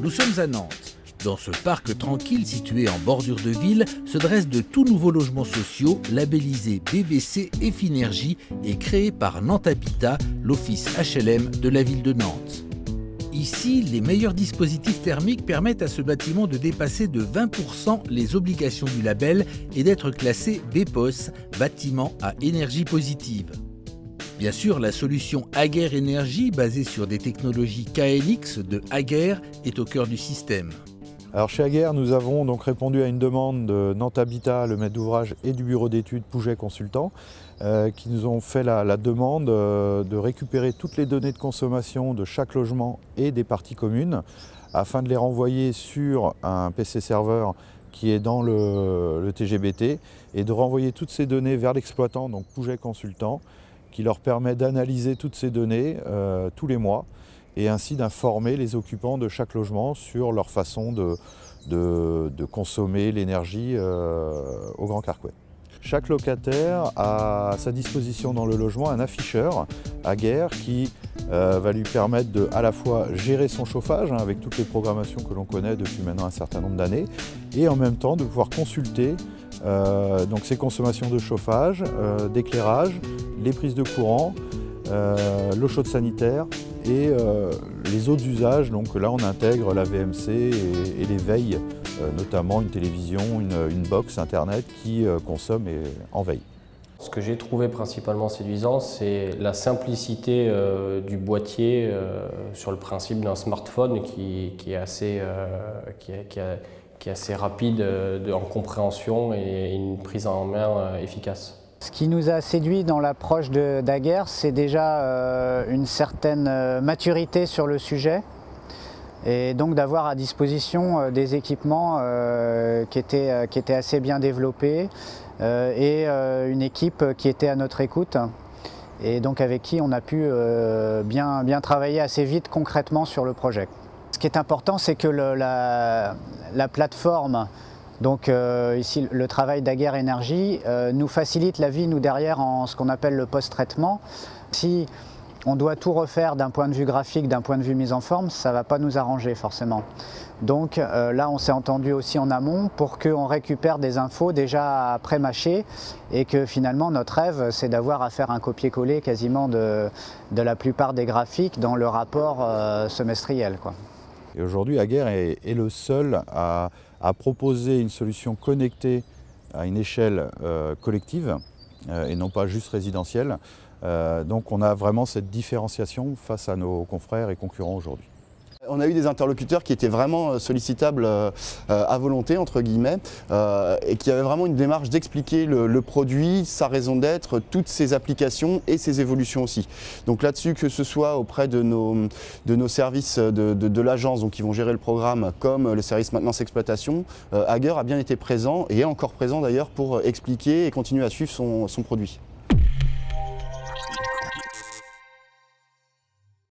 Nous sommes à Nantes. Dans ce parc tranquille situé en bordure de ville se dressent de tout nouveaux logements sociaux labellisés BBC Effinergie et créés par Nantes Habitat, l'office HLM de la ville de Nantes. Ici, les meilleurs dispositifs thermiques permettent à ce bâtiment de dépasser de 20% les obligations du label et d'être classé BPOS, bâtiment à énergie positive. Bien sûr, la solution Aguerre Énergie, basée sur des technologies KNX de Aguerre, est au cœur du système. Alors chez Aguerre, nous avons donc répondu à une demande de Nantes Habitat, le maître d'ouvrage, et du bureau d'études Pouget Consultant, qui nous ont fait la demande de récupérer toutes les données de consommation de chaque logement et des parties communes, afin de les renvoyer sur un PC serveur qui est dans le TGBT, et de renvoyer toutes ces données vers l'exploitant, donc Pouget Consultant, qui leur permet d'analyser toutes ces données tous les mois, et ainsi d'informer les occupants de chaque logement sur leur façon de consommer l'énergie au Grand Carquois. Chaque locataire a à sa disposition dans le logement un afficheur Aguerre qui va lui permettre de à la fois gérer son chauffage avec toutes les programmations que l'on connaît depuis maintenant un certain nombre d'années, et en même temps de pouvoir consulter donc ses consommations de chauffage, d'éclairage, les prises de courant, l'eau chaude sanitaire et les autres usages. Donc là on intègre la VMC et les veilles, notamment une télévision, une box internet qui consomme en veille. Ce que j'ai trouvé principalement séduisant, c'est la simplicité du boîtier sur le principe d'un smartphone qui est assez rapide en compréhension et une prise en main efficace. Ce qui nous a séduit dans l'approche d'Aguerre, c'est déjà une certaine maturité sur le sujet, et donc d'avoir à disposition des équipements qui étaient assez bien développés et une équipe qui était à notre écoute, et donc avec qui on a pu bien travailler assez vite concrètement sur le projet. Ce qui est important, c'est que la plateforme, donc ici le travail d'Aguerre Énergie, nous facilite la vie, nous, derrière, en ce qu'on appelle le post-traitement. Si on doit tout refaire d'un point de vue graphique, d'un point de vue mise en forme, ça ne va pas nous arranger forcément. Donc là, on s'est entendu aussi en amont pour qu'on récupère des infos déjà pré-mâchées, et que finalement notre rêve, c'est d'avoir à faire un copier-coller quasiment de la plupart des graphiques dans le rapport semestriel, quoi. Et aujourd'hui, Aguerre est le seul à proposer une solution connectée à une échelle collective et non pas juste résidentielle. Donc on a vraiment cette différenciation face à nos confrères et concurrents aujourd'hui. On a eu des interlocuteurs qui étaient vraiment sollicitables à volonté, entre guillemets, et qui avaient vraiment une démarche d'expliquer le produit, sa raison d'être, toutes ses applications et ses évolutions aussi. Donc là-dessus, que ce soit auprès de nos services de l'agence, donc qui vont gérer le programme, comme le service maintenance exploitation, Aguerre a bien été présent, et est encore présent d'ailleurs, pour expliquer et continuer à suivre son produit.